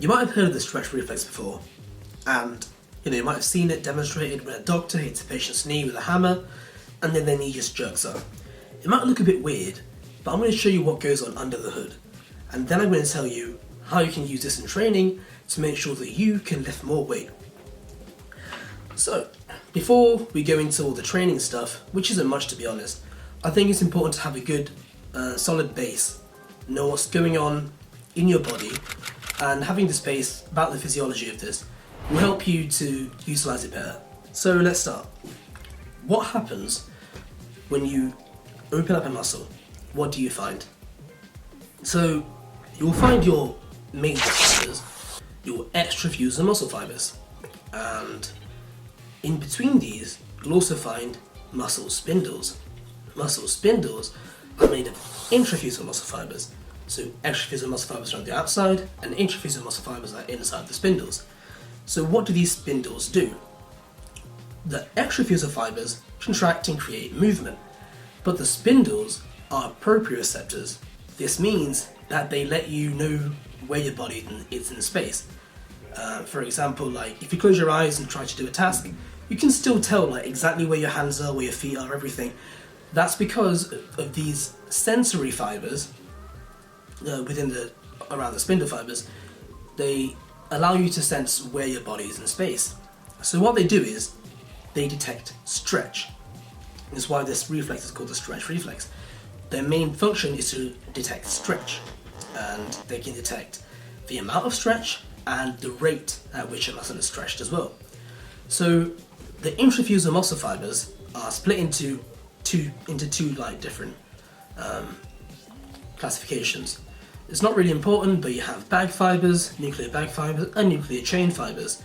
You might have heard of the stretch reflex before, and you might have seen it demonstrated when a doctor hits a patient's knee with a hammer and then their knee just jerks up. It might look a bit weird, but I'm going to show you what goes on under the hood, and then I'm going to tell you how you can use this in training to make sure that you can lift more weight. So, before we go into all the training stuff, which isn't much to be honest, I think it's important to have a good, solid base, know what's going on in your body, and having the space about the physiology of this will help you to utilize it better. So let's start. What happens when you open up a muscle? What do you find? So you'll find your main fibers, your extrafusor muscle fibers, and in between these you'll also find muscle spindles. Muscle spindles are made of intrafusor muscle fibers. So extrafusor muscle fibers are on the outside and intrafusor muscle fibers are inside the spindles. So what do these spindles do? The extrafusor fibers contract and create movement, but the spindles are proprioceptors. This means that they let you know where your body is in space. For example, like if you close your eyes and try to do a task, you can still tell like exactly where your hands are, where your feet are, everything. That's because of these sensory fibers around the spindle fibers. They allow you to sense where your body is in space. So what they do is they detect stretch. That's why this reflex is called the stretch reflex. Their main function is to detect stretch, and they can detect the amount of stretch and the rate at which a muscle is stretched as well. So the intrafusor muscle fibers are split into two like different classifications. It's not really important, but you have bag fibers, nuclear bag fibers, and nuclear chain fibers.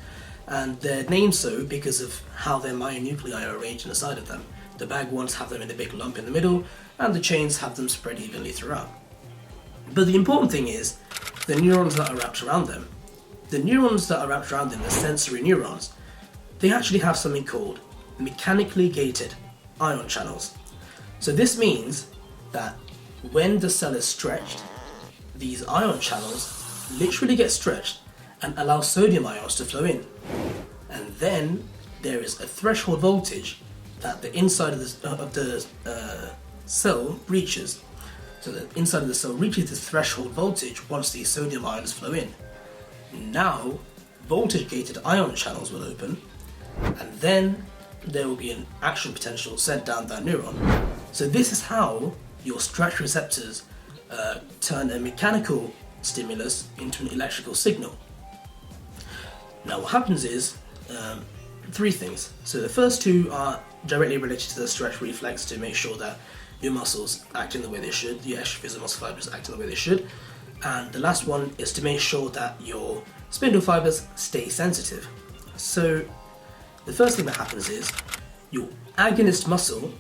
And they're named so because of how their myonuclei are arranged on the side of them. The bag ones have them in a big lump in the middle, and the chains have them spread evenly throughout. But the important thing is the neurons that are wrapped around them. The neurons that are wrapped around them, the sensory neurons, they actually have something called mechanically gated ion channels. So this means that when the cell is stretched, these ion channels literally get stretched and allow sodium ions to flow in. And then there is a threshold voltage that the inside of the cell reaches. So the inside of the cell reaches this threshold voltage once these sodium ions flow in. Now, voltage-gated ion channels will open, and then there will be an action potential sent down that neuron. So this is how your stretch receptors turn a mechanical stimulus into an electrical signal. Now what happens is three things. So the first two are directly related to the stretch reflex to make sure that your muscles act in the way they should, your extrafusor muscle fibers act in the way they should. And the last one is to make sure that your spindle fibers stay sensitive. So the first thing that happens is your agonist muscle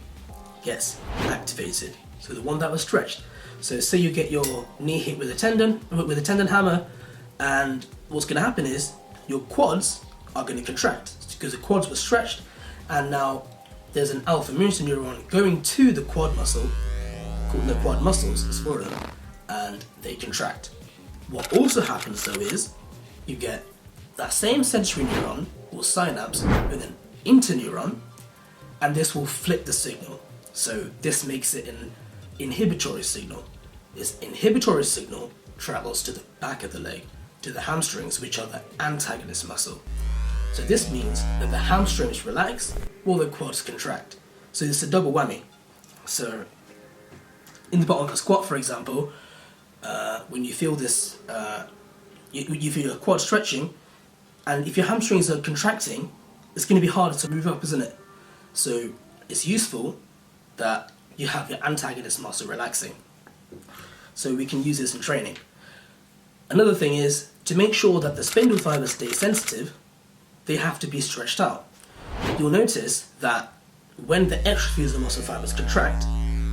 gets activated. So the one that was stretched. So say you get your knee hit with a tendon hammer, and what's going to happen is your quads are going to contract because the quads were stretched, and now there's an alpha motor neuron going to the quad muscle, called the quad muscles, it's four of them, and they contract. What also happens though is you get that same sensory neuron or synapse with an interneuron, and this will flip the signal. So this makes it an inhibitory signal. This inhibitory signal travels to the back of the leg, to the hamstrings, which are the antagonist muscle. So this means that the hamstrings relax while the quads contract. So it's a double whammy. So in the bottom of a squat, for example, when you feel this, you feel your quad stretching, and if your hamstrings are contracting, it's going to be harder to move up, isn't it? So it's useful that you have your antagonist muscle relaxing. So we can use this in training. Another thing is, to make sure that the spindle fibers stay sensitive, they have to be stretched out. You'll notice that when the extrafusor muscle fibers contract,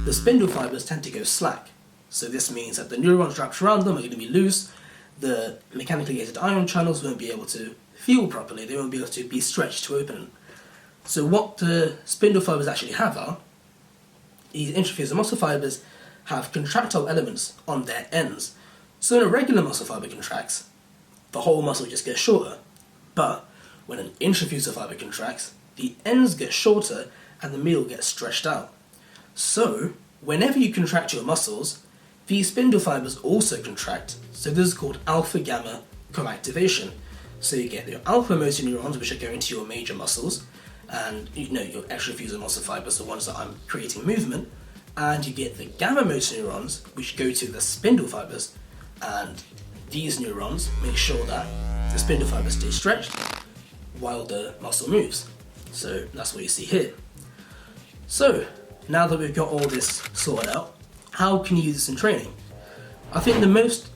the spindle fibers tend to go slack. So this means that the neurons wrapped around them are going to be loose, the mechanically gated ion channels won't be able to feel properly, they won't be able to be stretched to open. So what the spindle fibers actually have are, these intrafusor muscle fibers have contractile elements on their ends. So when a regular muscle fiber contracts, the whole muscle just gets shorter. But when an intrafusal fiber contracts, the ends get shorter and the middle gets stretched out. So, whenever you contract your muscles, these spindle fibers also contract, so this is called alpha-gamma coactivation. So you get your alpha motor neurons, which are going to your major muscles, and your extrafusal muscle fibers, the ones that are creating movement, and you get the gamma motor neurons, which go to the spindle fibers, and these neurons make sure that the spindle fibers stay stretched while the muscle moves. So that's what you see here. So now that we've got all this sorted out, how can you use this in training? I think the most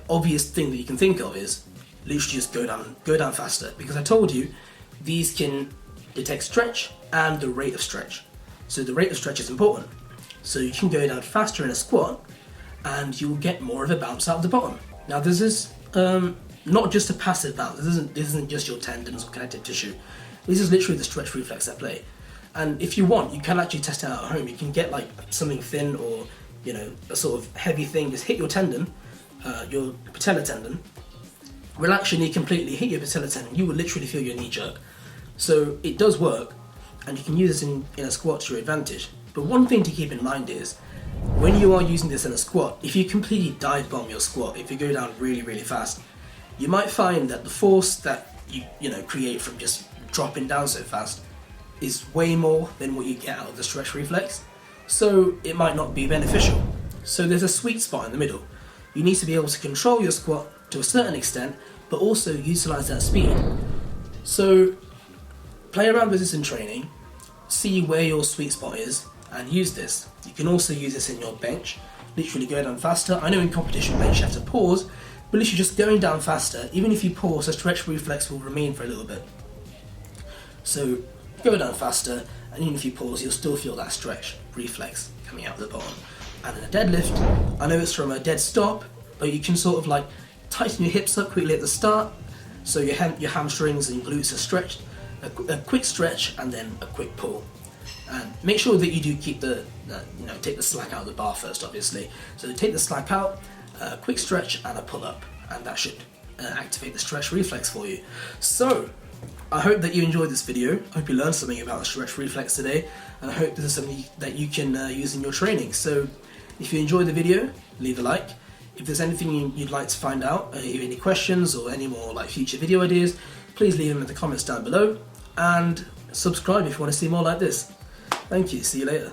obvious thing that you can think of is literally just go down faster, because I told you these can detect stretch and the rate of stretch. So the rate of stretch is important. So you can go down faster in a squat and you'll get more of a bounce out of the bottom. Now this is not just a passive bounce. This isn't just your tendons or connective tissue. This is literally the stretch reflex at play. And if you want, you can actually test it out at home. You can get something thin or a sort of heavy thing, just hit your tendon, your patellar tendon, relax your knee completely, hit your patellar tendon, you will literally feel your knee jerk. So it does work, and you can use this in a squat to your advantage. But one thing to keep in mind is, when you are using this in a squat, if you completely dive bomb your squat, if you go down really, really fast, you might find that the force that you create from just dropping down so fast is way more than what you get out of the stretch reflex. So it might not be beneficial. So there's a sweet spot in the middle. You need to be able to control your squat to a certain extent, but also utilize that speed. So play around with this in training, see where your sweet spot is, and use this. You can also use this in your bench, literally go down faster. I know in competition bench you have to pause, but literally just going down faster, even if you pause, the stretch reflex will remain for a little bit. So go down faster, and even if you pause, you'll still feel that stretch reflex coming out the bottom. And in a deadlift, I know it's from a dead stop, but you can sort of tighten your hips up quickly at the start, so your hamstrings and glutes are stretched. A quick stretch and then a quick pull. And make sure that you do keep take the slack out of the bar first, obviously. So take the slack out, a quick stretch and a pull up, and that should activate the stretch reflex for you. So I hope that you enjoyed this video. I hope you learned something about the stretch reflex today, and I hope this is something that you can use in your training. So if you enjoyed the video, leave a like. If there's anything you'd like to find out, if you have any questions or any more future video ideas, please leave them in the comments down below, and subscribe if you want to see more like this. Thank you, see you later.